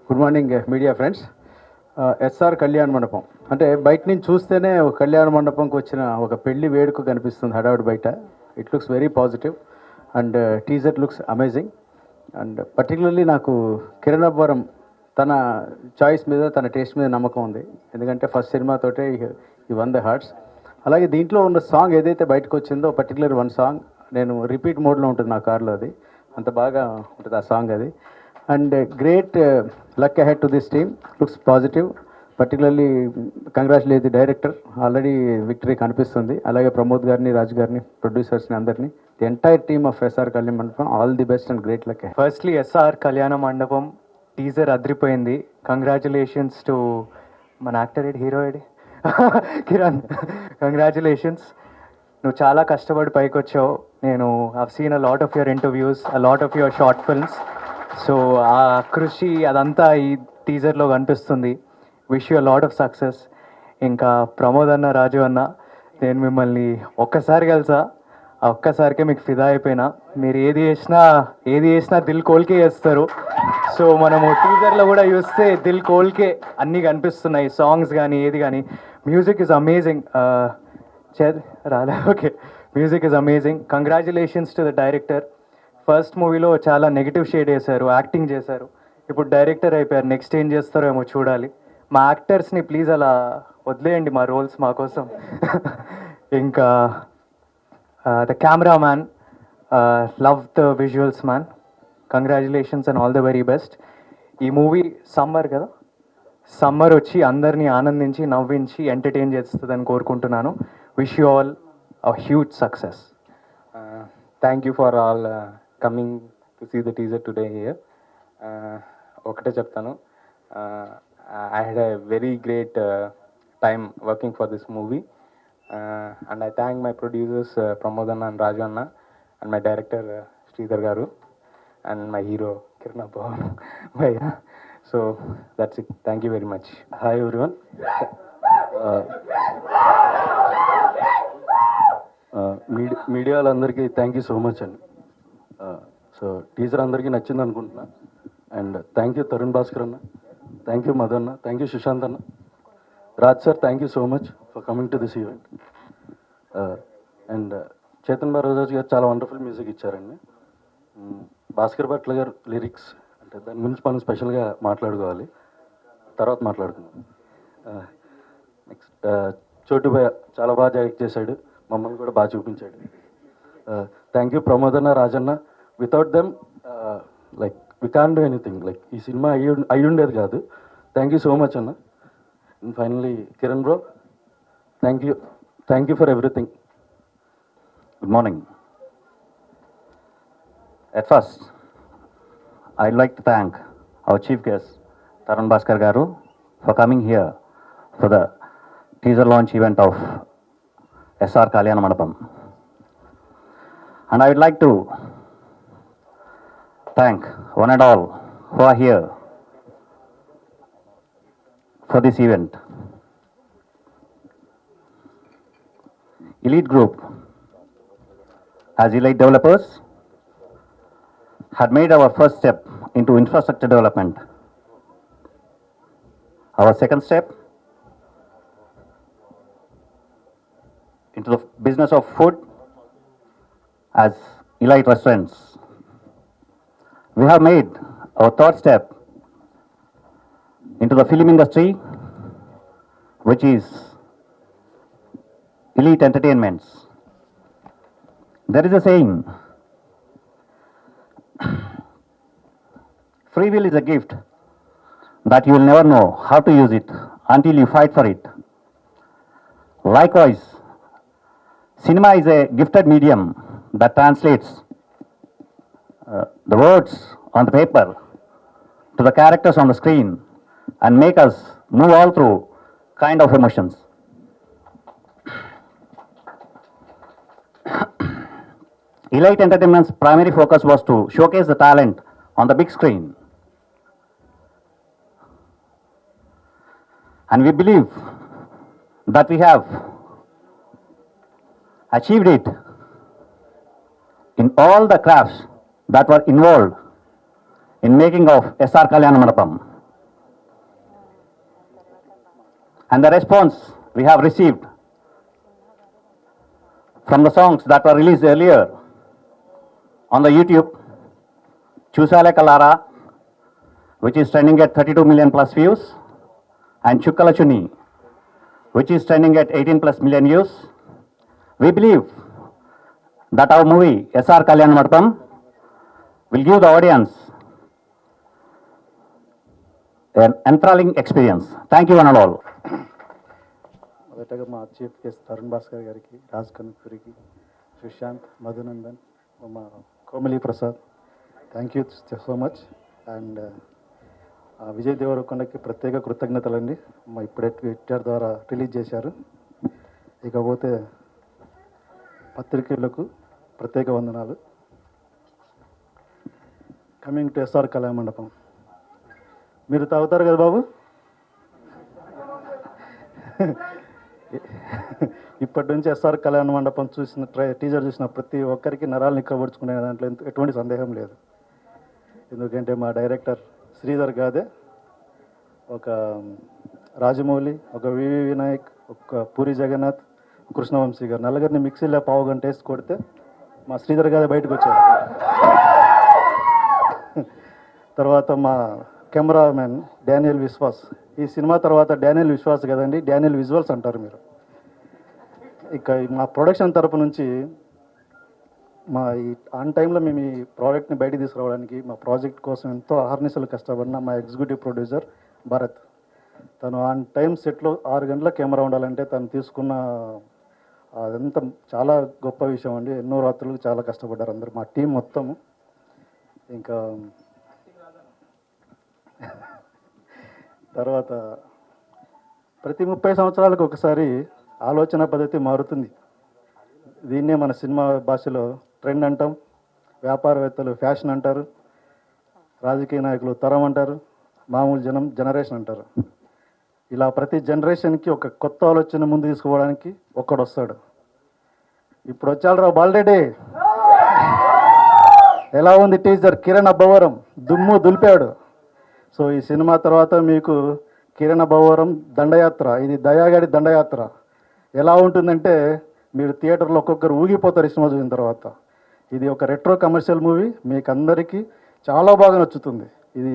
Good morning media friends. S R Kalyana Mandapam అంటే బయట నుంచి చూస్తేనే ఒక కళ్యాణ మండపంకి వచ్చిన ఒక పెళ్లి వేడుక కనిపిస్తుంది హడావుడి బయట. It looks very positive and teaser looks amazing. And particularly నాకు కిరణ్ అబ్బవరం తన చాయిస్ మీద తన టేస్ట్ మీద నమ్మకం ఉంది. ఎందుకంటే ఫస్ట్ సినిమాతోటే ఈ వన్ ద హార్ట్స్. అలాగే దీంట్లో ఉన్న సాంగ్ ఏదైతే బయటకు వచ్చిందో పర్టికులర్ వన్ సాంగ్ నేను రిపీట్ మోడ్లో ఉంటుంది నా కార్లో. అది అంత బాగా ఉంటుంది ఆ సాంగ్ అది. And great luck ahead to this team, looks positive. Particularly congratulate the director, already victory కనిపిస్తుంది. అలాగే ప్రమోద్ గారిని, రాజు గారిని, ప్రొడ్యూసర్స్ని అందరినీ, the entire team of S R Kalyana Mandapam, all the best and great luck. Firstly S R Kalyana Mandapam teaser అదిరిపోయింది. కంగ్రాచులేషన్స్ టు మన actor ఎడ్, hero ఎడ్, కిరణ్. కంగ్రాచులేషన్స్, నువ్వు చాలా కష్టపడి పైకి వచ్చావు. నేను I've seen a lot of your interviews, a lot of your short films. So ఆ కృషి అదంతా ఈ టీజర్లో కనిపిస్తుంది. Wish you a lot of success. ఇంకా ప్రమోద్ అన్న, రాజు అన్న, నేను మిమ్మల్ని ఒక్కసారి కలిసా, ఆ ఒక్కసారికే మీకు ఫిదా అయిపోయినా. మీరు ఏది చేసినా దిల్ కోల్కే చేస్తారు. సో మనము టీజర్లో కూడా చూస్తే దిల్ కోల్కే అన్నీ కనిపిస్తున్నాయి, సాంగ్స్ కానీ ఏది కానీ. Music is amazing. రాలే, okay. Music is amazing. Congratulations to the director. First మూవీలో చాలా నెగిటివ్ షేడ్ వేశారు, యాక్టింగ్ చేశారు. ఇప్పుడు డైరెక్టర్ అయిపోయారు. నెక్స్ట్ ఏం చేస్తారో ఏమో చూడాలి. మా యాక్టర్స్ని ప్లీజ్ అలా వదిలేయండి, మా రోల్స్ మా కోసం. ఇంకా the cameraman, love the visuals man. Congratulations and all the very best. ఈ మూవీ సమ్మర్ కదా, సమ్మర్ వచ్చి అందరినీ ఆనందించి, నవ్వించి, ఎంటర్టైన్ చేస్తుందని కోరుకుంటున్నాను. Wish you all a huge success. Thank you for all coming to see the teaser today here. ఒకటే చెప్తాను, I had a very great time working for this movie, and I thank my producers Pramod Anna and Raju Anna, and my director Sridhar Garu, and my hero Kiran Abbavan. So that's it. Thank you very much. Hi everyone. Media వాళ్ళందరికీ thank you so much అండి. So teaser అందరికీ నచ్చింది అనుకుంటున్నా. And thank you Tarun Bhaskar అన్న, thank you Madanna, thank you Sushant అన్న, Raj sir, thank you so much for coming to this event. And Chetan Bharadwaj గారు చాలా wonderful music ఇచ్చారండి. భాస్కర్ భట్ల గారు లిరిక్స్ అంటే దాని గురించి మనం స్పెషల్గా మాట్లాడుకోవాలి, తర్వాత మాట్లాడుకుందాం. నెక్స్ట్ చోటు భయ్య చాలా బాగా డైరెక్ట్ చేశాడు, మమ్మల్ని కూడా బాగా చూపించాడు. Thank you Pramodanna, Rajanna. Without them like we can do anything. Like ఈ సినిమా అయ్యి ఉండేది కాదు. థ్యాంక్ యూ సో మచ్ అన్న. And finally Kiran bro, thank you for everything. Good morning. At first, I'd like to thank our chief guest, Tarun Bhaskar Garu, for coming here for the teaser launch event of SR Kalyana Mandapam. And I would like to thank one and all who are here for this event. Elite Group, as Elite Developers, had made our first step into infrastructure development. Our second step into the business of food as Elite Restaurants. We have made our third step into the film industry, which is Elite Entertainments. There is a saying, free will is a gift that you will never know how to use it until you fight for it. Likewise, cinema is a gifted medium that translates the words on the paper to the characters on the screen and make us move all through kind of emotions. Elite Entertainment's primary focus was to showcase the talent on the big screen. And we believe that we have achieved it in all the crafts that were involved in making of SR Kalyana Mandapam. And the response we have received from the songs that were released earlier on the YouTube, Chusale Kalara, which is trending at 32 million plus views, and Chukkala Chunni, which is trending at 18 plus million views. We believe that our movie SR Kalyana Mandapam will give the audience an enthralling experience. Thank you one and all. మొదటగా మా chief guest Tarun Bhaskar గారికి, రాజ్ కనకపురికి, సుశాంత్, మధునందన్, మా Komali Prasad, thank you so much. And Vijay దేవరకొండకి ప్రత్యేక కృతజ్ఞతలండి. మా ఇప్పుడే Twitter ద్వారా రిలీజ్ చేశారు. ఇకపోతే పత్రికలకు ప్రత్యేక వందనాలు. కమింగ్ టు ఎస్ఆర్ కళ్యాణ మండపం. మీరు తాగుతారు కదా బాబు? ఇప్పటి నుంచి ఎస్ఆర్ కళ్యాణ మండపం చూసిన టీజర్ చూసిన ప్రతి ఒక్కరికి నరాలు నిక్కబడుచుకునే దాంట్లో ఎటువంటి సందేహం లేదు. ఎందుకంటే మా డైరెక్టర్ శ్రీధర్ గాదే, ఒక రాజమౌళి, ఒక వివి వినాయక్, ఒక పూరి జగన్నాథ్, కృష్ణవంశీ గారు నలుగురిని మిక్సీలో పావు గంట వేసి కొడితే మా శ్రీధర్ గాదే బయటకు వచ్చారు. తర్వాత మా కెమెరామెన్ డానియల్ విశ్వాస్. ఈ సినిమా తర్వాత డానియల్ విశ్వాస్ కదండి, డానియల్ విజువల్స్ అంటారు మీరు. ఇక మా ప్రొడక్షన్ తరపు నుంచి మా ఈ ఆన్ టైంలో మేము ఈ ప్రోడక్ట్ని బయటికి తీసుకురావడానికి మా ప్రాజెక్ట్ కోసం ఎంతో అహర్నిశలు కష్టపడిన మా ఎగ్జిక్యూటివ్ ప్రొడ్యూసర్ భరత్. తను ఆన్ టైం సెట్లో 6 గంటల కెమెరా ఉండాలంటే తను తీసుకున్న అదంతా చాలా గొప్ప విషయం అండి. ఎన్నో రాత్రులు చాలా కష్టపడ్డారు అందరు, మా టీం మొత్తము. ఇంకా తర్వాత ప్రతి 30 సంవత్సరాలకు ఒకసారి ఆలోచన పద్ధతి మారుతుంది. దీన్నే మన సినిమా భాషలో ట్రెండ్ అంటాం, వ్యాపారవేత్తలు ఫ్యాషన్ అంటారు, రాజకీయ నాయకులు తరం అంటారు, మామూలు జనం జనరేషన్ అంటారు. ఇలా ప్రతి జనరేషన్కి ఒక కొత్త ఆలోచన ముందు తీసుకోవడానికి ఒక్కడు వస్తాడు. ఇప్పుడు వచ్చాడు బాలరెడ్డి. ఎలా ఉంది టీజర్? కిరణ్ అబ్బవరం దుమ్ము దులిపాడు. సో ఈ సినిమా తర్వాత మీకు కిరణ్ అబ్బవరం దండయాత్ర, ఇది దయాగాడి దండయాత్ర ఎలా ఉంటుందంటే మీరు థియేటర్లో ఒక్కొక్కరు ఊగిపోతారు ఈ సినిమా చూసిన తర్వాత. ఇది ఒక రెట్రో కమర్షియల్ మూవీ, మీకు అందరికీ చాలా బాగా నచ్చుతుంది. ఇది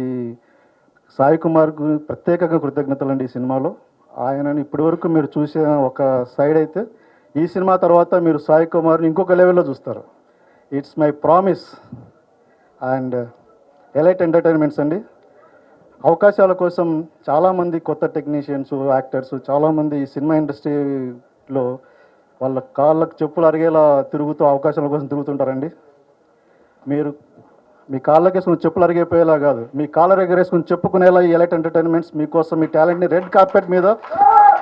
సాయి కుమార్కు ప్రత్యేకంగా కృతజ్ఞతలు అండి. ఈ సినిమాలో ఆయనని ఇప్పటి వరకు మీరు చూసే ఒక సైడ్ అయితే, ఈ సినిమా తర్వాత మీరు సాయి కుమార్ని ఇంకొక లెవెల్లో చూస్తారు. It's my promise. And elite entertainments అండి, అవకాశాల కోసం చాలామంది కొత్త టెక్నీషియన్స్, యాక్టర్స్ చాలామంది ఈ సినిమా ఇండస్ట్రీలో వాళ్ళ కాళ్ళకు చెప్పులు అరిగేలా తిరుగుతూ అవకాశాల కోసం తిరుగుతుంటారండి. మీరు మీ కాళ్ళకేసుకుని చెప్పులు అరిగిపోయేలా కాదు, మీ కాళ్ళ ఎగరేసుకుని చెప్పుకునేలా ఈ ఎలైట్ ఎంటర్టైన్మెంట్స్ మీకోసం మీ టాలెంట్ని రెడ్ కార్పెట్ మీద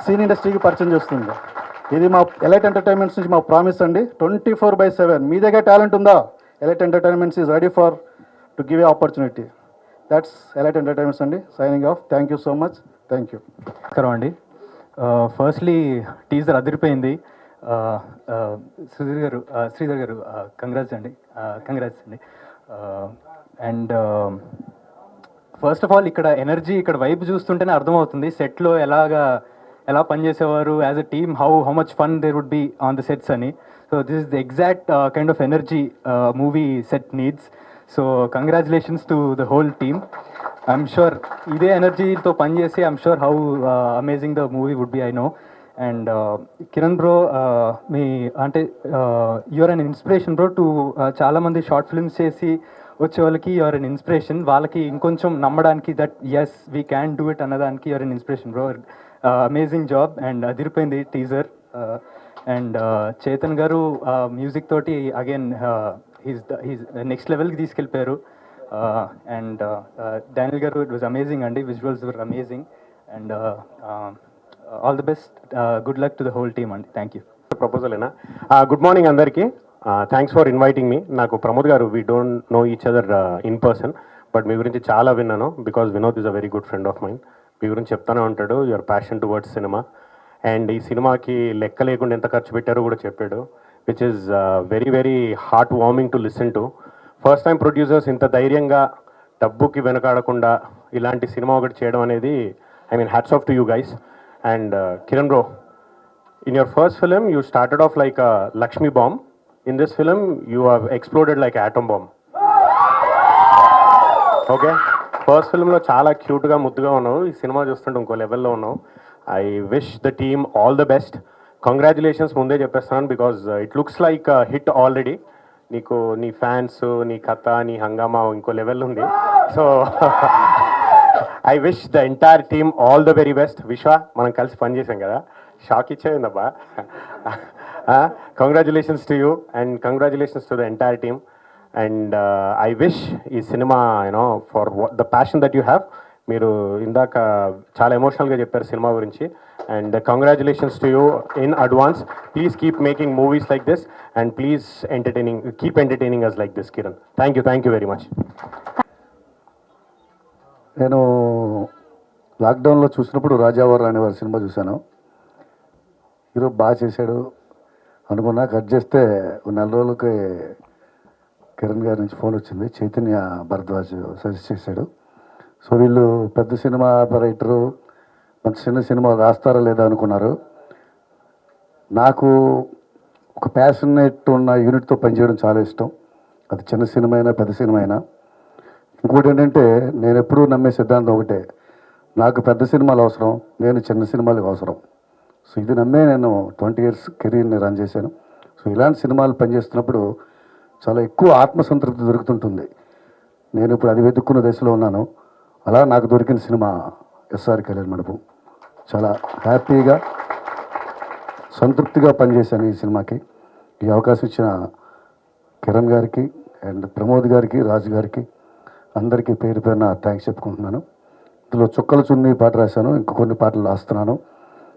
సీన్ ఇండస్ట్రీకి పరిచయం చేస్తుంది. ఇది మా ఎలైట్ ఎంటర్టైన్మెంట్స్ నుంచి మా ప్రామిస్ అండి. 24/7 మీ దగ్గర టాలెంట్ ఉందా? Elite entertainments is ready for to give a opportunity. That's elite entertainments అండి. Signing off. Thank you so much. Thank you. నమస్కారం అండి. ఫస్ట్లీ టీజర్ అదిరిపోయింది. శ్రీధర్ గారు కంగ్రాట్స్ అండి. అండ్ ఫస్ట్ ఆఫ్ ఆల్ ఇక్కడ ఎనర్జీ, ఇక్కడ వైబ్ చూస్తుంటేనే అర్థమవుతుంది సెట్లో ఎలా పనిచేసేవారు as a team, how much fun there would be on the sets అని. So this is the exact kind of energy movie set needs. So congratulations to the whole team. I'm sure ఇదే ఎనర్జీతో పనిచేసి I'm sure how amazing the movie would be, I know. And Kiran bro, మీ అంటే you're an inspiration bro to చాలామంది short films చేసి వచ్చే వాళ్ళకి you're an inspiration. వాళ్ళకి ఇంకొంచెం నమ్మడానికి that yes we can do it అన్నదానికి you're an inspiration bro. Amazing job. And అదిరిపోయింది టీజర్. అండ్ చేతన్ గారు మ్యూజిక్ తోటి అగైన్ హీస్ నెక్స్ట్ లెవెల్కి తీసుకెళ్ళిపోయారు. అండ్ డానియల్ గారు, ఇట్ వాజ్ అమేజింగ్ అండి, visuals were amazing. And all the best, good luck to the whole team అండి. Thank you. Proposal ఏనా? Good morning అందరికీ. Thanks for inviting me. నాకు ప్రమోద్ గారు, we don't know each other in person, but మీ గురించి చాలా విన్నాను because Vinod is a very good friend of mind. మీ గురించి చెప్తానే ఉంటాడు, యువర్ ప్యాషన్ టువర్డ్స్ సినిమా. అండ్ ఈ సినిమాకి లెక్క లేకుండా ఎంత ఖర్చు పెట్టారో కూడా చెప్పాడు, which is very very heart warming to listen to. First time producers ఇంత ధైర్యంగా డబ్బుకి వెనకాడకుండా ఇలాంటి సినిమా ఒకటి చేయడం అనేది I mean hats off to you guys. And Kiran bro, in your first film you started off like a Lakshmi bomb. In this film you have exploded like an atom bomb. Okay, first ఫిల్మ్లో చాలా క్యూట్గా ముద్దుగా ఉన్నావు, ఈ cinema చూస్తుంటే ఇంకో లెవెల్లో ఉన్నావు. I wish the team all the best. Congratulations ముందే చెప్పేస్తున్నాను, because it looks like hit already. నీకు నీ ఫ్యాన్స్, నీ కథ, నీ హంగామా ఇంకో లెవెల్ ఉంది. So I wish the entire team all the very best. Vishwa, మనం కలిసి పనిచేసాం కదా, షాక్ ఇచ్చేయిందబ్బా. Congratulations to you and congratulations to the entire team. And I wish ఈ సినిమా you know for the passion that you have. మీరు ఇందాక చాలా ఎమోషనల్గా చెప్పారు సినిమా గురించి. And congratulations to you in advance. Please keep making movies like this and please keep entertaining us like this. Kiran, thank you very much. నేను లాక్డౌన్లో చూసినప్పుడు రాజావారు అనే వారి సినిమా చూశాను. హీరో బాగా చేశాడు అనుకున్నా. కట్ చేస్తే ఒక 4 రోజులకి కిరణ్ గారి నుంచి ఫోన్ వచ్చింది. చైతన్య భరద్వాజ్ సజెస్ట్ చేశాడు. సో వీళ్ళు పెద్ద సినిమా రైటరు, మంచి చిన్న సినిమా రాస్తారా లేదా అనుకున్నారు. నాకు ఒక ప్యాషనేట్ ఉన్న యూనిట్తో పనిచేయడం చాలా ఇష్టం. అది చిన్న సినిమా అయినా పెద్ద సినిమా అయినా. ఇంకోటి ఏంటంటే, నేను ఎప్పుడూ నమ్మే సిద్ధాంతం ఒకటే, నాకు పెద్ద సినిమాలు అవసరం, నేను చిన్న సినిమాలకు అవసరం. సో ఇది నమ్మే నేను 20 years కెరీర్ని రన్ చేశాను. సో ఇలాంటి సినిమాలు పనిచేస్తున్నప్పుడు చాలా ఎక్కువ ఆత్మసంతృప్తి దొరుకుతుంటుంది. నేను ఇప్పుడు అది వెతుక్కున్న దశలో ఉన్నాను. అలా నాకు దొరికిన సినిమా ఎస్ఆర్ కళ్యాణ మండపం. చాలా హ్యాపీగా సంతృప్తిగా పనిచేశాను ఈ సినిమాకి. ఈ అవకాశం ఇచ్చిన కిరణ్ గారికి అండ్ ప్రమోద్ గారికి, రాజు గారికి, అందరికీ పేరు పేరున థ్యాంక్స్ చెప్పుకుంటున్నాను. ఇందులో చుక్కల చున్నీ పాట రాశాను, ఇంక కొన్ని పాటలు రాస్తున్నాను.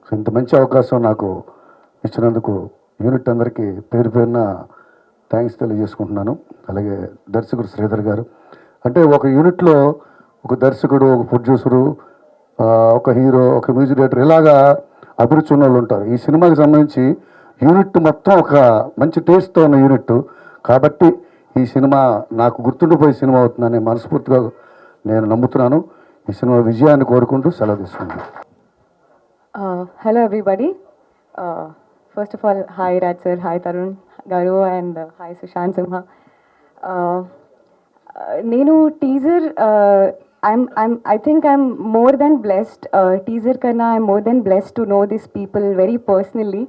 సో ఇంత మంచి అవకాశం నాకు ఇచ్చినందుకు యూనిట్ అందరికీ పేరు పేరున థ్యాంక్స్ తెలియజేసుకుంటున్నాను. అలాగే దర్శకుడు శ్రీధర్ గారు. అంటే ఒక యూనిట్లో ఒక దర్శకుడు, ఒక ప్రొడ్యూసరు, ఒక హీరో, ఒక మ్యూజిక్ డైరెక్టర్, ఇలాగా అభిరుచి ఉన్న వాళ్ళు ఉంటారు. ఈ సినిమాకి సంబంధించి యూనిట్ మొత్తం ఒక మంచి టేస్ట్తో ఉన్న యూనిట్ కాబట్టి ఈ సినిమా నాకు గుర్తుండిపోయే సినిమా అవుతుందని మనస్ఫూర్తిగా నేను నమ్ముతున్నాను. ఈ సినిమా విజయాన్ని కోరుకుంటూ సెలవు తీసుకున్నాను. Hello everybody. First of all, hi Raj sir, hi Tarun Garu, and hi Sushant Simha. Nenu teaser, I think I'm more than blessed. Teaser karna, I'm more than blessed to know these people very personally.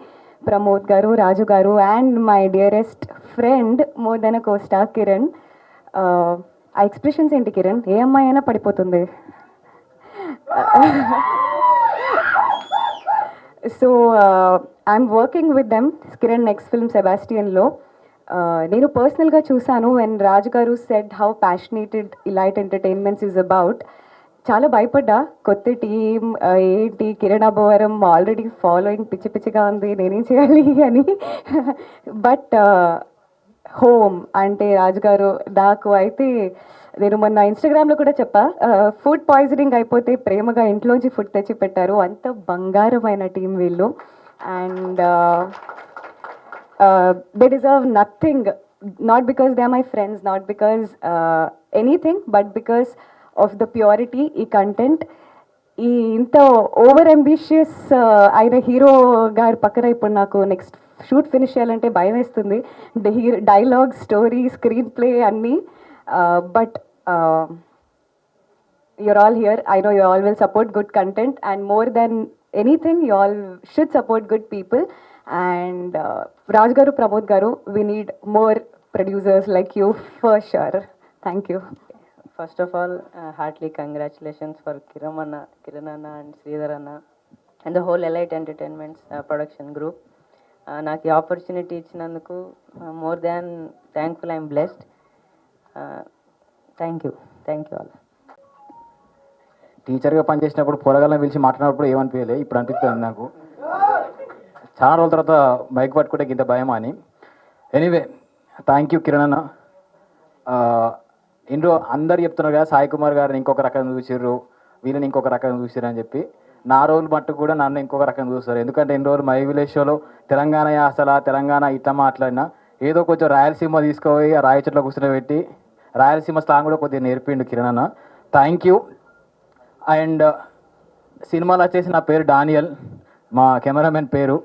Pramod Garu, Raju Garu, and my dearest friend, more than a co-star, Kiran. ఆ expressions ఏంటి కిరణ్? ఏ అమ్మాయి అయినా పడిపోతుంది. So I'm working with them. Kiran next film సెబాస్టియన్లో నేను పర్సనల్గా చూశాను. అండ్ రాజు గారు said how passionated elite entertainments is about. చాలా భయపడ్డా, కొత్త టీమ్ ఏంటి, కిరణ్ అబ్బవరం ఆల్రెడీ ఫాలోయింగ్ పిచ్చి పిచ్చిగా ఉంది, నేనేం చేయాలి అని. బట్ హోమ్ అంటే రాజుగారు నాకు అయితే, నేను మొన్న ఇన్స్టాగ్రామ్లో కూడా చెప్పా, ఫుడ్ పాయిజనింగ్ అయిపోతే ప్రేమగా ఇంట్లోంచి ఫుడ్ తెచ్చి పెట్టారు. అంత బంగారమైన టీం వీళ్ళు. And they deserve nothing, not because they are my friends, not because anything, but because of the purity ఈ కంటెంట్. ఈ ఇంత ఓవర్ అంబిషియస్ అయిన హీరో గారి పక్కన ఇప్పుడు నాకు నెక్స్ట్ షూట్ ఫినిష్ చేయాలంటే భయం వేస్తుంది. డైలాగ్, స్టోరీ, స్క్రీన్ ప్లే అన్నీ. But you're all here. I know you all will support good content, and more than anything you all should support good people. And Raj Garu, Pramod Garu, we need more producers like you for sure. Thank you. First of all, heartily congratulations for Kiran Anna and Sridhar Anna and the whole Elite Entertainments production group. నాకు ఈ opportunity ఇచ్చినందుకు more than thankful, I'm blessed. Thank you all. టీచర్గా పనిచేసినప్పుడు పొరగాలను పిలిచి మాట్లాడినప్పుడు ఏమనిపించలే, ఇప్పుడు అనిపిస్తుంది నాకు. చాలా రోజుల తర్వాత మైక్ పట్టుకుంటే ఇంత భయమా అని. ఎనీవే, థ్యాంక్ యూ కిరణ్ అన్న. ఇందులో అందరు చెప్తున్నారు కదా, సాయి కుమార్ గారిని ఇంకొక రకంగా చూసిర్రు, వీళ్ళని ఇంకొక రకంగా చూసిర్రు అని చెప్పి. నా రోజులు మట్టుకు కూడా నన్ను ఇంకొక రకంగా చూస్తారు. ఎందుకంటే ఎన్ని రోజులు మై విలేజ్ షోలో తెలంగాణ అసలు తెలంగాణ ఇట్లా మాట్లాడినా, ఏదో కొంచెం రాయలసీమ తీసుకుపోయి ఆ రాయచోట్ల కూర్చొని పెట్టి రాయలసీమ స్లాంగ్ కూడా కొద్దిగా నేర్పిండు కిరణ్ అన్న. Thank you. అండ్ సినిమాలో వచ్చేసి నా పేరు డానియల్, మా కెమెరామెన్ పేరు.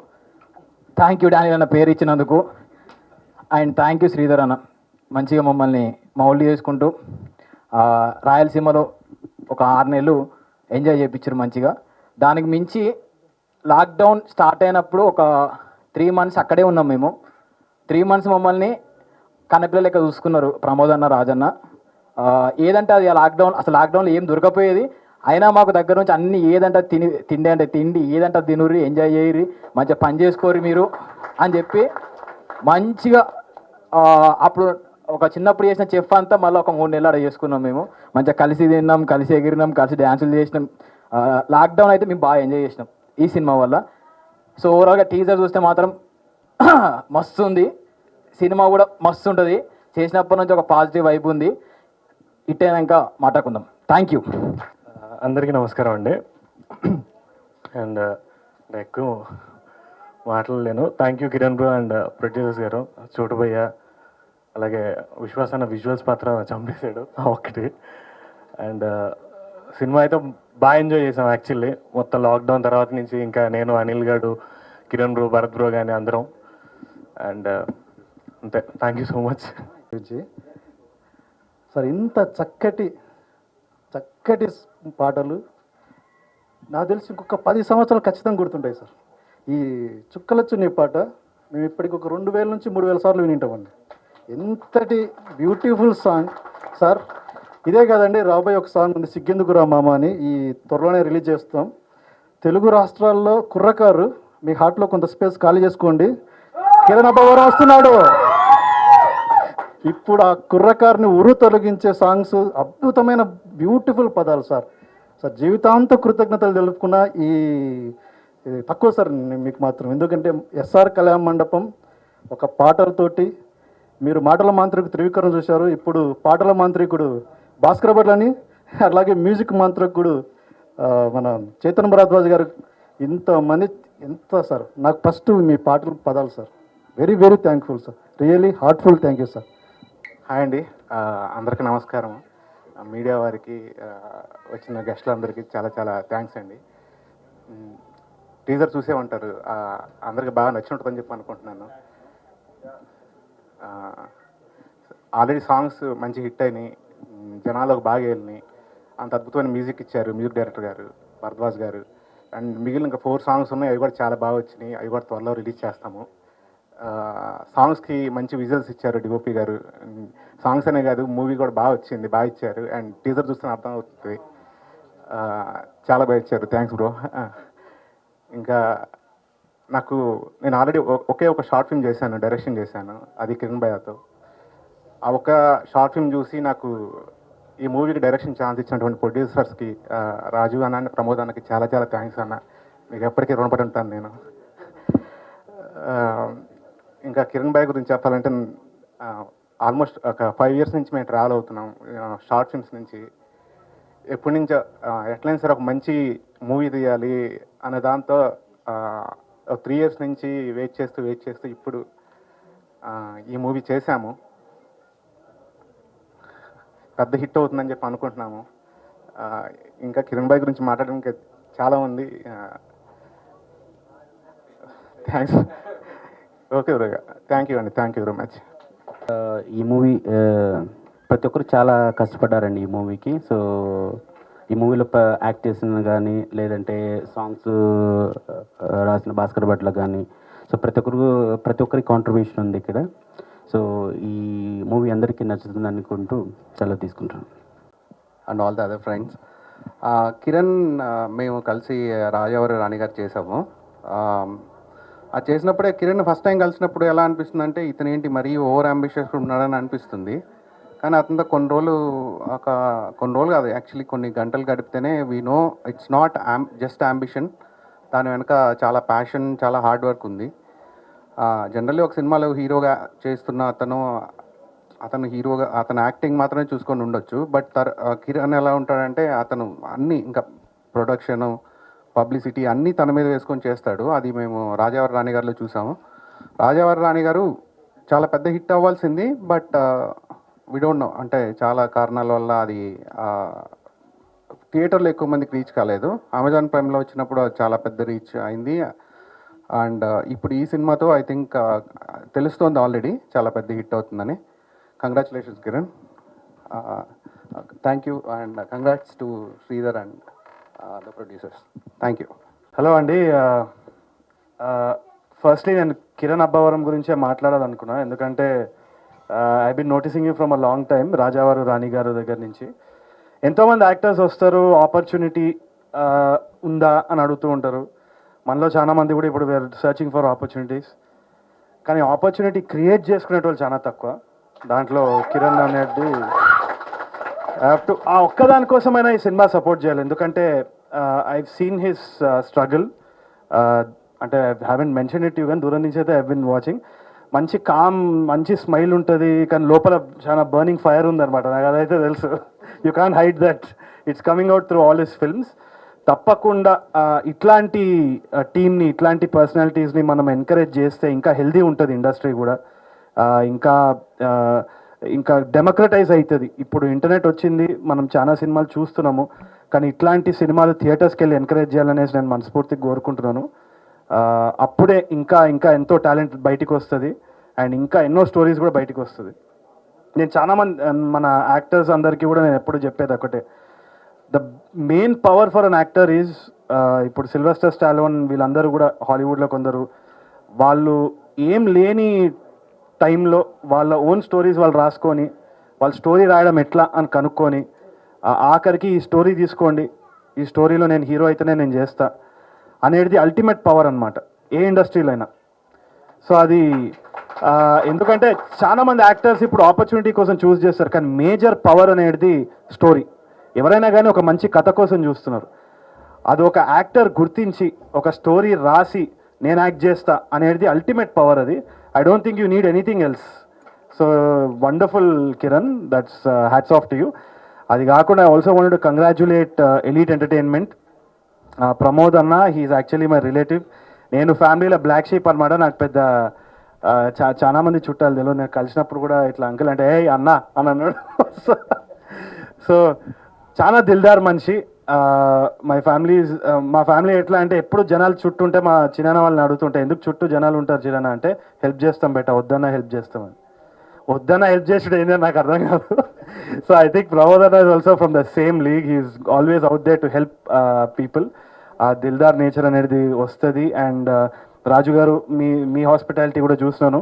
థ్యాంక్ యూ డానియల్ అన్న పేరు ఇచ్చినందుకు. అండ్ థ్యాంక్ యూ శ్రీధర్ అన్న, మంచిగా మమ్మల్ని మౌల్డ్ చేసుకుంటూ రాయలసీమలో ఒక 6 నెలలు ఎంజాయ్ చేయించారు మంచిగా. దానికి మించి లాక్డౌన్ స్టార్ట్ అయినప్పుడు ఒక 3 మంత్స్ అక్కడే ఉన్నాం మేము. 3 మంత్స్ మమ్మల్ని కన్నపిల్ల లెక్క చూసుకున్నారు ప్రమోద్ అన్న, రాజన్న. ఏదంటే అది అసలు లాక్డౌన్లో ఏం దొరకపోయేది, అయినా మాకు దగ్గర నుంచి అన్ని ఏదంటే తిండి అంటే తిండి, ఏదంటే తినుర్రి, ఎంజాయ్ చేయరి, మంచిగా పని చేసుకోరు మీరు అని చెప్పి మంచిగా అప్పుడు ఒక చిన్నప్పుడు చేసిన చెఫ్ అంతా మళ్ళీ ఒక 3 నెలలు అక్కడ చేసుకున్నాం మేము. మంచిగా కలిసి తిన్నాం, కలిసి ఎగిరినాం, కలిసి డ్యాన్సులు చేసినాం. లాక్డౌన్ అయితే మేము బాగా ఎంజాయ్ చేసినాం ఈ సినిమా వల్ల. సో ఓవరాల్గా టీజర్ చూస్తే మాత్రం మస్తు ఉంది, సినిమా కూడా మస్తు ఉంటుంది. చేసినప్పటి నుంచి ఒక పాజిటివ్ వైబ్ ఉంది. ఇట్టేనాక మాట్లాడుకుందాం. Thank you. అందరికీ నమస్కారం అండి. అండ్ ఎక్కువ మాట్లాడలేను. Thank you Kiran bro and producers గారు, చోటుభయ్య, అలాగే విశ్వాస్ అన్న విజువల్స్ మాత్రం చంపేశాడు ఒకటి. అండ్ సినిమా అయితే బాగా ఎంజాయ్ చేసాం యాక్చువల్లీ. మొత్తం లాక్డౌన్ తర్వాత నుంచి ఇంకా నేను, అనిల్ గారు, కిరణ్ బ్రో, భరత్ బ్రో కానీ అందరం. అండ్ అంతే, thank you so much. Sir ఇంత చక్కటి పాటలు నాకు తెలిసి ఇంకొక 10 సంవత్సరాలు ఖచ్చితంగా గుర్తుంటాయి సార్. ఈ చుక్కలొచ్చుని పాట మేము ఇప్పటికి ఒక 2000 నుంచి 3000 సార్లు వినింటామండి. ఎంతటి బ్యూటిఫుల్ సాంగ్ సార్. ఇదే కాదండి, రాబోయే ఒక సాంగ్ ఉంది సిగ్గెందుకురా మామ అని, ఈ త్వరలోనే రిలీజ్ చేస్తాం. తెలుగు రాష్ట్రాల్లో కుర్రకారు మీ హార్ట్లో కొంత స్పేస్ ఖాళీ చేసుకోండి, కిరణ్ అబ్బవరం వస్తున్నాడు. ఇప్పుడు ఆ కుర్రకారుని ఉరు తొలగించే సాంగ్స్, అద్భుతమైన బ్యూటిఫుల్ పదాలు సార్. జీవితాంత కృతజ్ఞతలు తెలుపుకున్న ఇది తక్కువ సార్ మీకు మాత్రం. ఎందుకంటే ఎస్ఆర్ కళ్యాణ మండపం ఒక పాటలతోటి, మీరు మాటల మాంత్రికుడు త్రివిక్రమ్ చూశారు, ఇప్పుడు పాటల మాంత్రికుడు భాస్కర్ భట్ అని, అలాగే మ్యూజిక్ మాంత్రికుడు మన చైతన్య భరద్వాజ్ గారు. ఇంతమంది ఎంత సార్, నాకు ఫస్ట్ మీ పాటల పదాలు sir. Very very thankful sir, really heartful thank you sir. Hi అండి, అందరికీ నమస్కారం. మీడియా వారికి, వచ్చిన గెస్టులందరికీ చాలా చాలా థ్యాంక్స్ అండి. టీజర్ చూసే ఉంటారు, అందరికి బాగా నచ్చి ఉంటుందని చెప్పి అనుకుంటున్నాను. ఆల్రెడీ సాంగ్స్ మంచి హిట్ అయినాయి, జనాలకు బాగా వెళ్ళినాయి. అంత అద్భుతమైన మ్యూజిక్ ఇచ్చారు మ్యూజిక్ డైరెక్టర్ గారు, భరద్వాజ్ గారు. అండ్ మిగిలిన ఇంకా 4 సాంగ్స్ ఉన్నాయి, అవి కూడా చాలా బాగా వచ్చినాయి. అవి కూడా త్వరలో రిలీజ్ చేస్తాము. సాంగ్స్కి మంచి విజువల్స్ ఇచ్చారు డిఓపి గారు. సాంగ్స్ అనే కాదు, మూవీ కూడా బాగా వచ్చింది, బాగా ఇచ్చారు. అండ్ టీజర్ చూస్తే అర్థం అవుతుంది, చాలా బాగా ఇచ్చారు. Thanks bro. ఇంకా నేను ఆల్రెడీ ఒకే ఒక షార్ట్ ఫిల్మ్ చేశాను, డైరెక్షన్ చేశాను, అది కిరణ్ భయ్యతో. ఆ ఒక షార్ట్ ఫిల్మ్ చూసి నాకు ఈ మూవీకి డైరెక్షన్ ఛాన్స్ ఇచ్చినటువంటి ప్రొడ్యూసర్స్కి, రాజు అన్న, ప్రమోద్ అన్నకి చాలా చాలా థ్యాంక్స్ అన్న. మీకు ఎప్పటికీ రుణపడి ఉంటాను నేను. ఇంకా కిరణ్ భయ్య గురించి చెప్పాలంటే, ఆల్మోస్ట్ ఒక 5 years నుంచి మేము ట్రావెల్ అవుతున్నాం షార్ట్ ఫిల్మ్స్ నుంచి. ఎప్పటి నుంచో ఎట్లయినా సరే ఒక మంచి మూవీ తీయాలి అనే దాంతో 3 years నుంచి వెయిట్ చేస్తూ ఇప్పుడు ఈ మూవీ చేశాము. పెద్ద హిట్ అవుతుందని చెప్పి అనుకుంటున్నాము. ఇంకా కిరణ్ భయ్య గురించి మాట్లాడడానికి చాలా ఉంది. Thanks. Okay bro, thank you అండి, థ్యాంక్ యూ వెరీ మచ్. ఈ మూవీ ప్రతి ఒక్కరు చాలా కష్టపడ్డారండి ఈ మూవీకి. సో ఈ మూవీలో యాక్ట్ చేసిన కానీ, లేదంటే సాంగ్స్ రాసిన భాస్కర్ భట్ల కానీ, సో ప్రతి ఒక్కరి కాంట్రిబ్యూషన్ ఉంది ఇక్కడ. సో ఈ మూవీ అందరికీ నచ్చుతుంది అనుకుంటూ సెలవు తీసుకుంటాను. And all the other friends. Kiran, మేము కలిసి రాజావారి రాణి గారు చేసాము. అది చేసినప్పుడే కిరణ్ ఫస్ట్ టైం కలిసినప్పుడు ఎలా అనిపిస్తుంది అంటే, ఇతను ఏంటి మరీ ఓవర్ అంబిషియస్ ఉన్నాడని అనిపిస్తుంది. కానీ అతనితో కొన్ని రోజులు కాదు, యాక్చువల్లీ కొన్ని గంటలు గడిపితేనే we know it's not just ambition. దాని వెనక చాలా ప్యాషన్, చాలా హార్డ్ వర్క్ ఉంది. జనరల్లీ ఒక సినిమాలో హీరోగా చేస్తున్న అతను యాక్టింగ్ మాత్రమే చూసుకొని ఉండొచ్చు. బట్ కిరణ్ ఎలా ఉంటాడంటే, అతను అన్నీ ఇంకా ప్రొడక్షను, పబ్లిసిటీ అన్నీ తన మీద వేసుకొని చేస్తాడు. అది మేము రాజావారి రాణి గారిలో చూసాము. రాజావారి రాణి గారు చాలా పెద్ద హిట్ అవ్వాల్సింది, బట్ వి డోంట్ నో, అంటే చాలా కారణాల వల్ల అది థియేటర్లో ఎక్కువ మందికి రీచ్ కాలేదు. అమెజాన్ ప్రైమ్లో వచ్చినప్పుడు అది చాలా పెద్ద రీచ్ అయింది. అండ్ ఇప్పుడు ఈ సినిమాతో ఐ థింక్ తెలుస్తోంది ఆల్రెడీ చాలా పెద్ద హిట్ అవుతుందని. Congratulations Kiran, thank you and congrats to Sridhar and the producers. Thank you. Hello అండి, ఫస్ట్లీ నేను కిరణ్ అబ్బవరం గురించే మాట్లాడాలనుకున్నా. ఎందుకంటే I been noticing you from a long time, రాజావారు రాణి గారు దగ్గర నుంచి. ఎంతోమంది యాక్టర్స్ వస్తారు, ఆపర్చునిటీ ఉందా అని అడుగుతూ ఉంటారు. మనలో చాలామంది కూడా ఇప్పుడు వేర్ సర్చింగ్ ఫర్ ఆపర్చునిటీస్, కానీ ఆపర్చునిటీ క్రియేట్ చేసుకునే వాళ్ళు చాలా తక్కువ. దాంట్లో కిరణ్ అనేది హ్యావ్ టు ఆ ఒక్కదానికోసమైనా ఈ సినిమా సపోర్ట్ చేయాలి. ఎందుకంటే ఐ సీన్ హిస్ స్ట్రగుల్, అంటే I haven't mention it you, కానీ దూరం నుంచి అయితే ఐ బిన్ వాచింగ్. మంచి కామ్, మంచి స్మైల్ ఉంటుంది, కానీ లోపల చాలా బర్నింగ్ ఫైర్ ఉందన్నమాట. నాకు అదైతే తెలుసు. You can hide that, it's coming out through all his films. తప్పకుండా ఇట్లాంటి టీమ్ని, ఇట్లాంటి పర్సనాలిటీస్ని మనం ఎంకరేజ్ చేస్తే ఇంకా హెల్దీ ఉంటుంది ఇండస్ట్రీ కూడా, ఇంకా ఇంకా డెమోక్రటైజ్ అవుతుంది. ఇప్పుడు ఇంటర్నెట్ వచ్చింది, మనం చాలా సినిమాలు చూస్తున్నాము, కానీ ఇట్లాంటి సినిమాలు థియేటర్స్కి వెళ్ళి ఎంకరేజ్ చేయాలనేసి నేను మనస్ఫూర్తిగా కోరుకుంటున్నాను. అప్పుడే ఇంకా ఇంకా ఎంతో టాలెంట్ బయటికి వస్తుంది అండ్ ఇంకా ఎన్నో స్టోరీస్ కూడా బయటికి వస్తుంది. నేను చాలామంది మన యాక్టర్స్ అందరికీ కూడా నేను ఎప్పుడు చెప్పేది ఒకటే, the main power for an actor is, ఇప్పుడు సిల్వెస్టర్ స్టాలోన్ వీళ్ళందరూ కూడా హాలీవుడ్లో కొందరు, వాళ్ళు ఏం లేని టైంలో వాళ్ళ ఓన్ స్టోరీస్ వాళ్ళు రాసుకొని, వాళ్ళ స్టోరీ రాయడం ఎట్లా అని కనుక్కొని, ఆఖరికి ఈ స్టోరీ తీసుకోండి, ఈ స్టోరీలో నేను హీరో అయితేనే నేను చేస్తా అనేది అల్టిమేట్ పవర్ అనమాట, ఏ ఇండస్ట్రీలో అయినా. సో అది ఎందుకంటే చాలామంది యాక్టర్స్ ఇప్పుడు ఆపర్చునిటీ కోసం చూస్ చేస్తారు, కానీ మేజర్ పవర్ అనేది స్టోరీ. ఎవరైనా కానీ ఒక మంచి కథ కోసం చూస్తున్నారు. అది ఒక యాక్టర్ గుర్తించి ఒక స్టోరీ రాసి నేను యాక్ట్ చేస్తా అనేది అల్టిమేట్ పవర్. అది I don't think you need anything else. So wonderful Kiran, that's hats off to you. అది కాకుండా I also wanted to congratulate elite entertainment. Pramod అన్న, హీఈస్ యాక్చువల్లీ మై రిలేటివ్. నేను ఫ్యామిలీలో బ్లాక్ షీప్ అనమాట. నాకు పెద్ద చాలా మంది చుట్టాలు తెలియదు. నేను కలిసినప్పుడు కూడా ఇట్లా అంకుల్ అంటే ఏ అన్న అని అన్నాడు. సో చాలా దిల్దార్ మనిషి. మా ఫ్యామిలీ ఎట్లా అంటే ఎప్పుడు జనాలు చుట్టూ ఉంటే మా చిన్న వాళ్ళని అడుగుతుంటే, ఎందుకు చుట్టూ జనాలు ఉంటారు చిన్న అంటే, హెల్ప్ చేస్తాం బెట, వద్దన్నా హెల్ప్ చేస్తామని. వద్దన్నా హెల్ప్ చేసాడు ఏంటంటే నాకు అర్థం కాదు. సో ఐ థింక్ ప్రమోద్ అన్న is also from the same league. He's always out there to help people. ఆ దిల్దార్ నేచర్ అనేది వస్తుంది. అండ్ రాజు గారు, మీ హాస్పిటాలిటీ కూడా చూస్తున్నాను.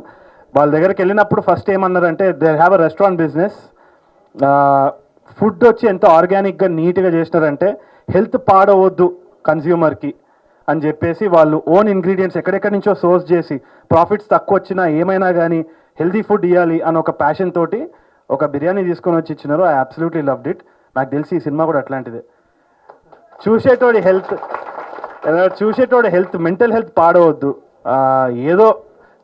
వాళ్ళ దగ్గరికి వెళ్ళినప్పుడు ఫస్ట్ ఏమన్నారంటే, they have a restaurant business, food వచ్చి ఎంతో ఆర్గానిక్గా నీట్గా చేసినారంటే హెల్త్ పాడవద్దు కన్స్యూమర్కి అని చెప్పేసి వాళ్ళు ఓన్ ఇంగ్రీడియంట్స్ ఎక్కడెక్కడి నుంచో సోర్స్ చేసి, ప్రాఫిట్స్ తక్కువ వచ్చినా ఏమైనా కానీ హెల్తీ ఫుడ్ ఇవ్వాలి అని ఒక ప్యాషన్ తోటి ఒక బిర్యానీ తీసుకొని వచ్చి ఇచ్చినారు. I absolutely loved it. నాకు తెలిసి ఈ సినిమా కూడా అట్లాంటిదే. చూసేటోడి హెల్త్ మెంటల్ హెల్త్ పాడవద్దు, ఏదో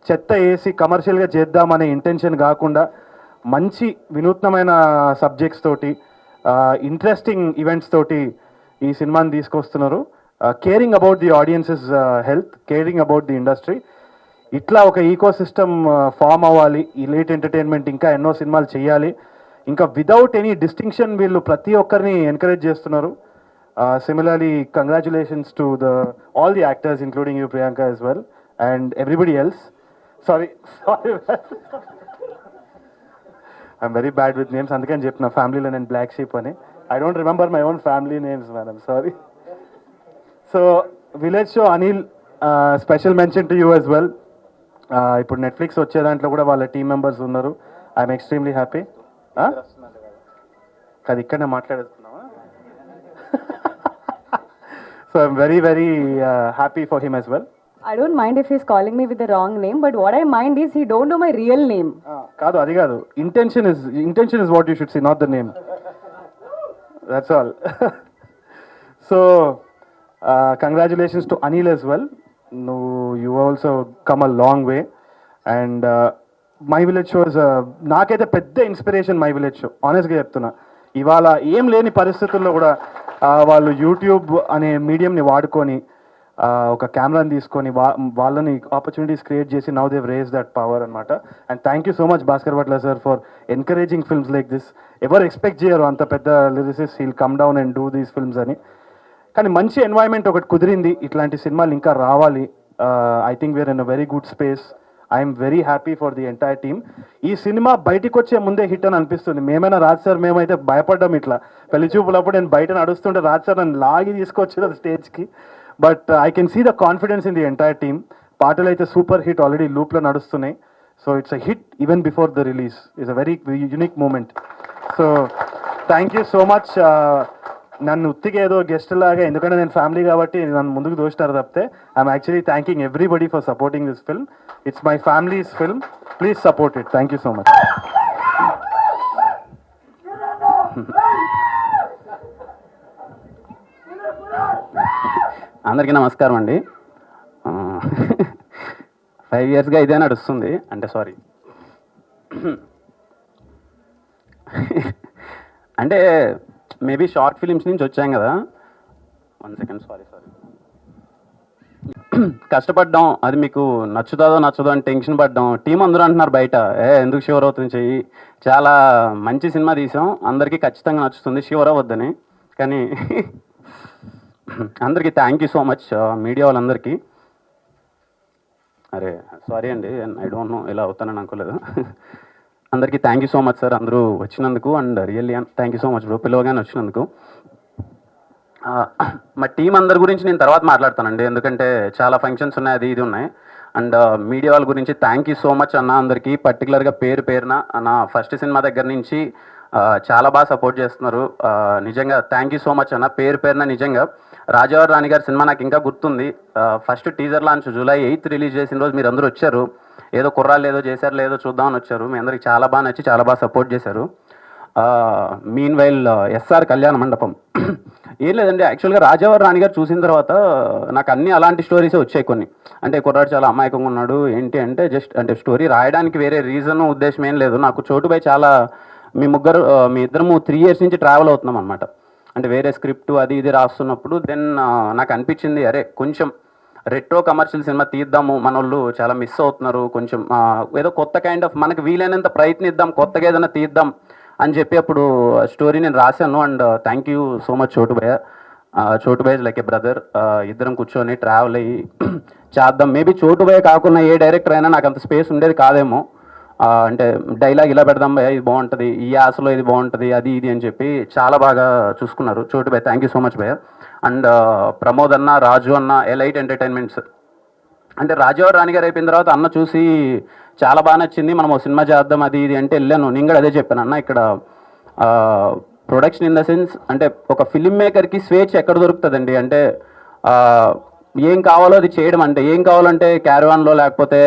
చెత్త వేసి కమర్షియల్గా చేద్దామనే ఇంటెన్షన్ కాకుండా మంచి వినూత్నమైన సబ్జెక్ట్స్ తోటి, ఇంట్రెస్టింగ్ ఈవెంట్స్ తోటి ఈ సినిమాని తీసుకొస్తున్నారు. Caring about the audiences health, caring about the industry. ఇట్లా ఒక ఈకో సిస్టమ్ ఫామ్ అవ్వాలి. ఈ లేట్ ఎంటర్టైన్మెంట్ ఇంకా ఎన్నో సినిమాలు చేయాలి. ఇంకా వితౌట్ ఎనీ డిస్టింక్షన్ వీళ్ళు ప్రతి ఒక్కరిని ఎంకరేజ్ చేస్తున్నారు. Similarly congratulations to all the actors including you Priyanka as well and everybody else. Sorry I'm very bad with names, అందుకని చెప్పిన ఫ్యామిలీలో నేను బ్లాక్ షీప్ అని. I don't remember my own family names madam, sorry. So village show Anil, special mention to you as well. ఇప్పుడు Netflix వచ్చే దాంట్లో కూడా వాళ్ళ టీమ్ మెంబర్స్ ఉన్నారు. I'm extremely happy. అది ఇక్కడనే మాట్లాడేసుకున్నావా? So I'm very very happy for him as well. I don't mind if he's calling me with the wrong name, but what I mind is he don't know my real name. కాదు, అది కాదు. Intention is what you should see, not the name. That's all. So congratulations to Anil as well. No, you also come a long way. And my village show is నాకైతే పెద్ద inspiration. My village show ఆనెస్ట్గా చెప్తున్నా, ఇవాళ ఏం లేని పరిస్థితుల్లో కూడా వాళ్ళు YouTube అనే మీడియంని వాడుకొని ఒక కెమెరాని తీసుకొని వాళ్ళని ఆపర్చునిటీస్ క్రియేట్ చేసి now they've raised that power అనమాట. And thank you so much Bhaskar Bhatla sir for encouraging films like this. ఎవరు ఎక్స్పెక్ట్ చేయరు అంత పెద్ద lyricist he'll come down and do these films అని. కానీ మంచి ఎన్వైర్న్మెంట్ ఒకటి కుదిరింది, ఇట్లాంటి సినిమాలు ఇంకా రావాలి. I think we're in a very good space. I'm very happy for the entire team. ఈ సినిమా బయటికి వచ్చే ముందే హిట్ అని అనిపిస్తుంది. మేమైనా రాజ్ సార్ మేమైతే భయపడ్డాం. ఇట్లా పెళ్లి చూపులప్పుడు నేను బయట నడుస్తుంటే రాజ్ సార్ నన్ను లాగి తీసుకొచ్చారు స్టేజ్కి. But I can see the confidence in the entire team. పాటలు అయితే సూపర్ హిట్, ఆల్రెడీ లూప్లో నడుస్తున్నాయి. So it's a hit even before the release. It's a very unique moment. So thank you so much. నన్ను ఉత్తిగా ఏదో guest లాగా, ఎందుకంటే నేను ఫ్యామిలీ కాబట్టి నన్ను ముందుకు దోస్తారు తప్పితే I'm actually thanking everybody for supporting this film. It's my families film. Please support it. Thank you so much. అందరికీ నమస్కారం అండి. 5 yearsగా ఇదే నడుస్తుంది. అంటే సారీ, అంటే మేబీ షార్ట్ ఫిలిమ్స్ నుంచి వచ్చాం కదా. 1 second, సారీ. కష్టపడ్డాం, అది మీకు నచ్చుదో అని టెన్షన్ పడ్డాం. టీం అందరూ అంటున్నారు బయట, ఎందుకు షివర్ అవుతుంది చెయ్యి, చాలా మంచి సినిమా తీసాం, అందరికీ ఖచ్చితంగా నచ్చుతుంది, షివర్ అవ్వద్దని. కానీ అందరికీ thank you so much, media వాళ్ళందరికీ. అరే సారీ అండి, ఐ డోంట్ నో ఇలా అవుతానని అనుకోలేదు. అందరికీ thank you so much sir, అందరూ వచ్చినందుకు. And really thank you so much bro, పిలవగానే వచ్చినందుకు. మా టీం అందరి గురించి నేను తర్వాత మాట్లాడతానండి, ఎందుకంటే చాలా ఫంక్షన్స్ ఉన్నాయి, అది ఇది ఉన్నాయి. అండ్ మీడియా వాళ్ళ గురించి థ్యాంక్ యూ సో మచ్ అన్న అందరికీ. పర్టికులర్గా పేరున నా ఫస్ట్ సినిమా దగ్గర నుంచి చాలా బాగా సపోర్ట్ చేస్తున్నారు. నిజంగా థ్యాంక్ యూ సో మచ్ అన్న, పేరున. నిజంగా రాజావారి రాణి గారి సినిమా నాకు ఇంకా గుర్తుంది. First teaser launch July 8th release చేసిన రోజు మీరు అందరూ వచ్చారు. ఏదో కుర్రాళ్ళు ఏదో చేశారు లేదో చూద్దామని వచ్చారు. మీ అందరికి చాలా బాగా నచ్చి చాలా బాగా సపోర్ట్ చేశారు. మీన్ వైల్ ఎస్ఆర్ కళ్యాణ మండపం ఏం లేదండి, యాక్చువల్గా రాజావారి రాణి గారు చూసిన తర్వాత నాకు అన్ని అలాంటి స్టోరీసే వచ్చాయి కొన్ని. అంటే కుర్రాడు చాలా అమాయకంగా ఉన్నాడు ఏంటి అంటే జస్ట్ అంటే స్టోరీ రాయడానికి వేరే రీజన్ ఉద్దేశం ఏం లేదు. నాకు చోటుపై చాలా మీ ఇద్దరము 3 years నుంచి ట్రావెల్ అవుతున్నాం అనమాట. అంటే వేరే స్క్రిప్ట్ అది ఇది రాస్తున్నప్పుడు దెన్ నాకు అనిపించింది, అరే కొంచెం రెట్రో కమర్షియల్ సినిమా తీద్దాము, మన వాళ్ళు చాలా మిస్ అవుతున్నారు, కొంచెం ఏదో కొత్త కైండ్ ఆఫ్ మనకు వీలైనంత ప్రయత్నిద్దాం, కొత్తగా ఏదైనా తీద్దాం అని చెప్పి అప్పుడు స్టోరీ నేను రాశాను. And thank you so much Chotubhaiya. Chotubhaiya like a brother. ఇద్దరం కూర్చొని ట్రావెల్ అయ్యి చేద్దాం. మేబీ చోటుభయ్య కాకుండా ఏ డైరెక్టర్ అయినా నాకు అంత స్పేస్ ఉండేది కాదేమో. అంటే డైలాగ్ ఇలా పెడదాం భయ్య, ఇది బాగుంటుంది, ఈ యాసలో ఇది బాగుంటుంది, అది ఇది అని చెప్పి చాలా బాగా చూసుకున్నారు చోటుభయ్య. థ్యాంక్ యూ సో మచ్ భయ్య. అండ్ ప్రమోద్ అన్న, రాజు అన్న, ఎలైట్ ఎంటర్టైన్మెంట్స్. అంటే రాజావారి రాణి గారు అయిపోయిన తర్వాత అన్న చూసి చాలా బాగా నచ్చింది, మనం ఒక సినిమా చేద్దాం అది ఇది అంటే వెళ్ళాను. నేను కూడా అదే చెప్పాను, అన్న ఇక్కడ ప్రొడక్షన్ ఇన్ ద సెన్స్ అంటే ఒక ఫిల్మ్ మేకర్కి స్వేచ్ఛ ఎక్కడ దొరుకుతుందండి. అంటే ఏం కావాలో అది చేయడం. అంటే ఏం కావాలంటే క్యారవాన్లో లేకపోతే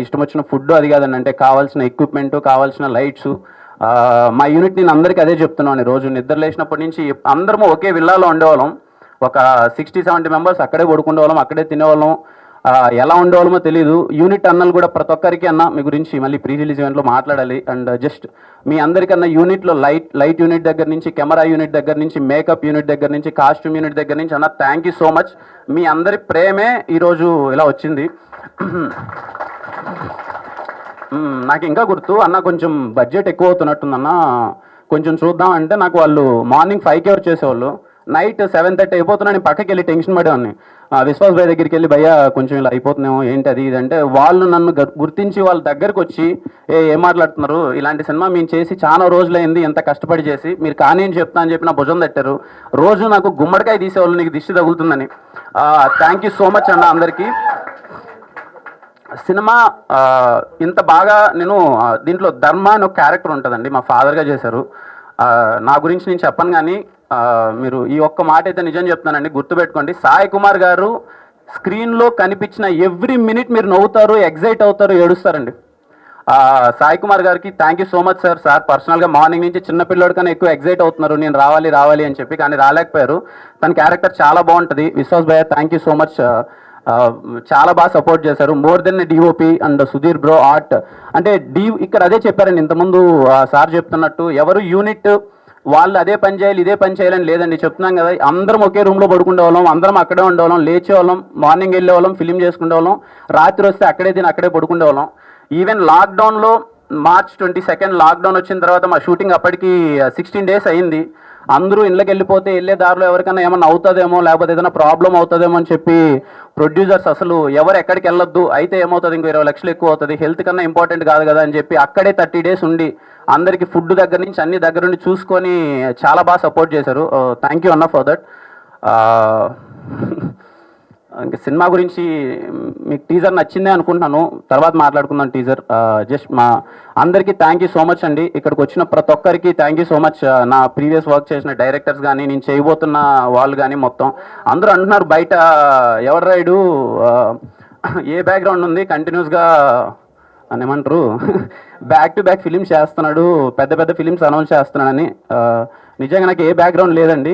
ఇష్టం వచ్చిన ఫుడ్ అది కాదండి, అంటే కావాల్సిన ఎక్విప్మెంట్, కావాల్సిన లైట్స్. మా యూనిట్ నేను అందరికీ అదే చెప్తున్నాను. రోజు నిద్ర లేచినప్పటి నుంచి అందరము ఒకే విల్లాలో ఉండేవాళ్ళం. ఒక 60-70 మెంబర్స్ అక్కడే పడుకునేవాళ్ళం, అక్కడే తినేవాళ్ళం. ఎలా ఉండేవాళ్ళమో తెలియదు. యూనిట్ అన్నలు కూడా ప్రతి ఒక్కరికి అన్న మీ గురించి మళ్ళీ ప్రీ రిలీజ్ ఈవెంట్లో మాట్లాడాలి. అండ్ జస్ట్ మీ అందరికన్నా యూనిట్లో లైట్ యూనిట్ దగ్గర నుంచి, కెమెరా యూనిట్ దగ్గర నుంచి, మేకప్ యూనిట్ దగ్గర నుంచి, కాస్ట్యూమ్ యూనిట్ దగ్గర నుంచి అన్న థ్యాంక్ యూ సో మచ్. మీ అందరి ప్రేమే ఈరోజు ఇలా వచ్చింది. నాకు ఇంకా గుర్తు అన్న, కొంచెం బడ్జెట్ ఎక్కువ అవుతున్నట్టుందన్న, కొంచెం చూద్దాం అంటే నాకు వాళ్ళు మార్నింగ్ 5కి వచ్చేసేవాళ్ళు, నైట్ 7:30 అయిపోతున్నా. నేను పక్కకి వెళ్ళి టెన్షన్ పడేవాడిని. విశ్వాస్ భాయ్ దగ్గరికి వెళ్ళి భయ్యా కొంచెం ఇలా అయిపోతున్నామో ఏంటి అది ఇది అంటే, వాళ్ళు నన్ను గుర్తించి వాళ్ళ దగ్గరకు వచ్చి ఏం మాట్లాడుతున్నారు, ఇలాంటి సినిమా మేము చేసి చాలా రోజులైంది, ఎంత కష్టపడి చేసి, మీరు కానీ అని చెప్తా అని చెప్పి నా భుజం తట్టారు. రోజు నాకు గుమ్మడికాయ తీసేవాళ్ళు, నీకు దిష్టి తగులుతుందని. థ్యాంక్ యూ సో మచ్ అన్న అందరికీ. సినిమా ఇంత బాగా నేను దీంట్లో ధర్మ అని ఒక క్యారెక్టర్ ఉంటుందండి, మా ఫాదర్గా చేశారు. నా గురించి నేను చెప్పను కానీ మీరు ఈ ఒక్క మాట అయితే నిజం చెప్తున్నానండి, గుర్తుపెట్టుకోండి. సాయి కుమార్ గారు స్క్రీన్లో కనిపించిన ఎవ్రీ మినిట్ మీరు నవ్వుతారు, ఎగ్జైట్ అవుతారు, ఏడుస్తారండి. సాయి కుమార్ గారికి thank you so much sir. Sir పర్సనల్గా మార్నింగ్ నుంచి చిన్నపిల్లోడి కన్నా ఎక్కువ ఎగ్జైట్ అవుతున్నారు, నేను రావాలి అని చెప్పి, కానీ రాలేకపోయారు. తన క్యారెక్టర్ చాలా బాగుంటుంది. విశ్వాస్ భయ్య థ్యాంక్ యూ సో మచ్, చాలా బాగా సపోర్ట్ చేశారు. More than DOP and Sudheer bro art. అంటే ఇక్కడ అదే చెప్పారండి ఇంతకుముందు సార్ చెప్తున్నట్టు, ఎవరు యూనిట్ వాళ్ళు అదే పని చేయాలి ఇదే పని చేయాలని లేదండి. చెప్తున్నాం కదా, అందరం ఒకే రూమ్లో పడుకునే వాళ్ళం, అందరం అక్కడే ఉండేవాళ్ళం, లేచేవాళ్ళం, మార్నింగ్ వెళ్ళేవాళ్ళం, ఫిలిం చేసుకునే వాళ్ళం, రాత్రి వస్తే అక్కడే తిని అక్కడే పడుకునే వాళ్ళం. ఈవెన్ లాక్డౌన్లో March 22 లాక్డౌన్ వచ్చిన తర్వాత మా షూటింగ్ అప్పటికి 16 days అయింది. అందరూ ఇళ్ళకి వెళ్ళిపోతే వెళ్ళే దారిలో ఎవరికైనా ఏమన్నా అవుతుందేమో, లేకపోతే ఏదైనా ప్రాబ్లం అవుతుందేమో అని చెప్పి ప్రొడ్యూసర్స్ అసలు ఎవరు ఎక్కడికి వెళ్ళొద్దు, అయితే ఏమవుతుంది ఇంకో 20 లక్షలు ఎక్కువ అవుతుంది, హెల్త్ కన్నా ఇంపార్టెంట్ కాదు కదా అని చెప్పి అక్కడే 30 days ఉండి అందరికీ ఫుడ్ దగ్గర నుంచి అన్ని దగ్గర నుండి చూసుకొని చాలా బాగా సపోర్ట్ చేశారు. థ్యాంక్ యూ అన్న ఫర్ దట్. ఇంకా సినిమా గురించి మీకు టీజర్ నచ్చిందే అనుకుంటున్నాను, తర్వాత మాట్లాడుకుందాం టీజర్. జస్ట్ మా అందరికీ థ్యాంక్ యూ సో మచ్ అండి. ఇక్కడికి వచ్చిన ప్రతి ఒక్కరికి థ్యాంక్ యూ సో మచ్. నా ప్రీవియస్ వర్క్ చేసిన డైరెక్టర్స్ కానీ, నేను చేయబోతున్న వాళ్ళు కానీ మొత్తం అందరూ అంటున్నారు బయట ఎవరు రైడు ఏ బ్యాక్గ్రౌండ్ ఉంది, కంటిన్యూస్గా అని ఏమంటారు బ్యాక్ టు బ్యాక్ ఫిలిమ్స్ చేస్తున్నాడు, పెద్ద పెద్ద ఫిలిమ్స్ అనౌన్స్ చేస్తున్నాడని. నిజంగా నాకు ఏ బ్యాక్గ్రౌండ్ లేదండి.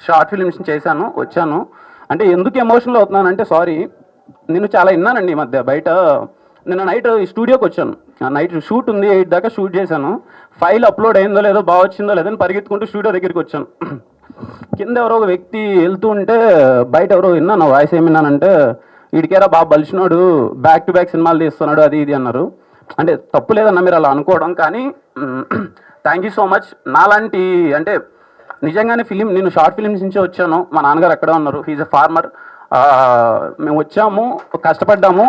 షార్ట్ ఫిలిమ్స్ చేశాను, వచ్చాను. అంటే ఎందుకు ఎమోషనల్ అవుతున్నాను అంటే, సారీ, నేను చాలా విన్నానండి ఈ మధ్య బయట. నిన్న నైట్ స్టూడియోకి వచ్చాను, నైట్ షూట్ ఉంది, 8 దాకా షూట్ చేశాను. ఫైల్ అప్లోడ్ అయిందో లేదో, బాగా వచ్చిందో లేదని పరిగెత్తుకుంటూ స్టూడియో దగ్గరికి వచ్చాను. కింద ఎవరో ఒక వ్యక్తి వెళ్తూ ఉంటే బయట ఎవరో విన్నాను, వాయిస్ ఏమి విన్నానంటే, వీడికేరా బాగా బలిసినాడు, బ్యాక్ టు బ్యాక్ సినిమాలు తీస్తున్నాడు, అది ఇది అన్నారు. అంటే తప్పు లేదన్నా మీరు అలా అనుకోవడం, కానీ థ్యాంక్ యూ సో మచ్. నాలాంటి అంటే నిజంగానే నేను షార్ట్ ఫిలిమ్స్ నుంచే వచ్చాను. మా నాన్నగారు అక్కడే ఉన్నారు, హీజ్ ఎ ఫార్మర్. మేము వచ్చాము, కష్టపడ్డాము.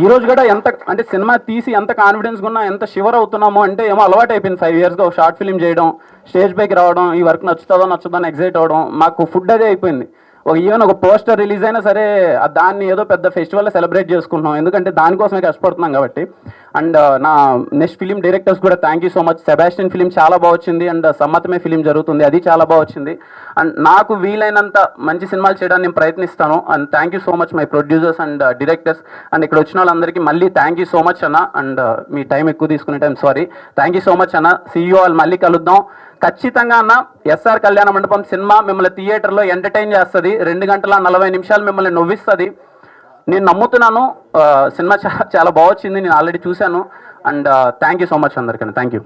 ఈరోజు కూడా ఎంత అంటే సినిమా తీసి ఎంత కాన్ఫిడెన్స్గా ఉన్నా, ఎంత షివర్ అవుతున్నామో అంటే ఏమో అలవాటు అయిపోయింది. 5 yearsగా ఒక షార్ట్ ఫిలిం చేయడం, స్టేజ్ పైకి రావడం, ఈ వర్క్ నచ్చుతుందో నచ్చుతుందో అని ఎగ్జైట్ అవ్వడం, మాకు ఫుడ్ అదే అయిపోయింది. ఈవెన్ ఒక పోస్టర్ రిలీజ్ అయినా సరే దాన్ని ఏదో పెద్ద ఫెస్టివల్లో సెలబ్రేట్ చేసుకుంటున్నాం, ఎందుకంటే దానికోసమే కష్టపడుతున్నాం కాబట్టి. అండ్ నా నెక్స్ట్ ఫిలిం డైరెక్టర్స్ కూడా thank you so much. Sebastian film చాలా బాగా వచ్చింది, అండ్ సమ్మతమే ఫిలిం జరుగుతుంది, అది చాలా బాగా వచ్చింది. అండ్ నాకు వీలైనంత మంచి సినిమాలు చేయడానికి నేను ప్రయత్నిస్తాను. And thank you so much my producers and directors. And ఇక్కడ వచ్చిన వాళ్ళందరికీ మళ్ళీ థ్యాంక్ యూ సో మచ్ అన్న. అండ్ మీ టైం ఎక్కువ తీసుకునే time sorry. Thank you so much అన్న. See you all. మళ్ళీ కలుద్దాం ఖచ్చితంగా అన్న. ఎస్ఆర్ కళ్యాణ మండపం సినిమా మిమ్మల్ని థియేటర్లో ఎంటర్టైన్ చేస్తుంది, 2 గంటల 40 నిమిషాలు మిమ్మల్ని నవ్విస్తుంది. నేను నమ్ముతున్నాను. సినిమా చాలా బాగా వచ్చింది, నేను ఆల్రెడీ చూశాను. And thank you so much అందరికీ. Thank you.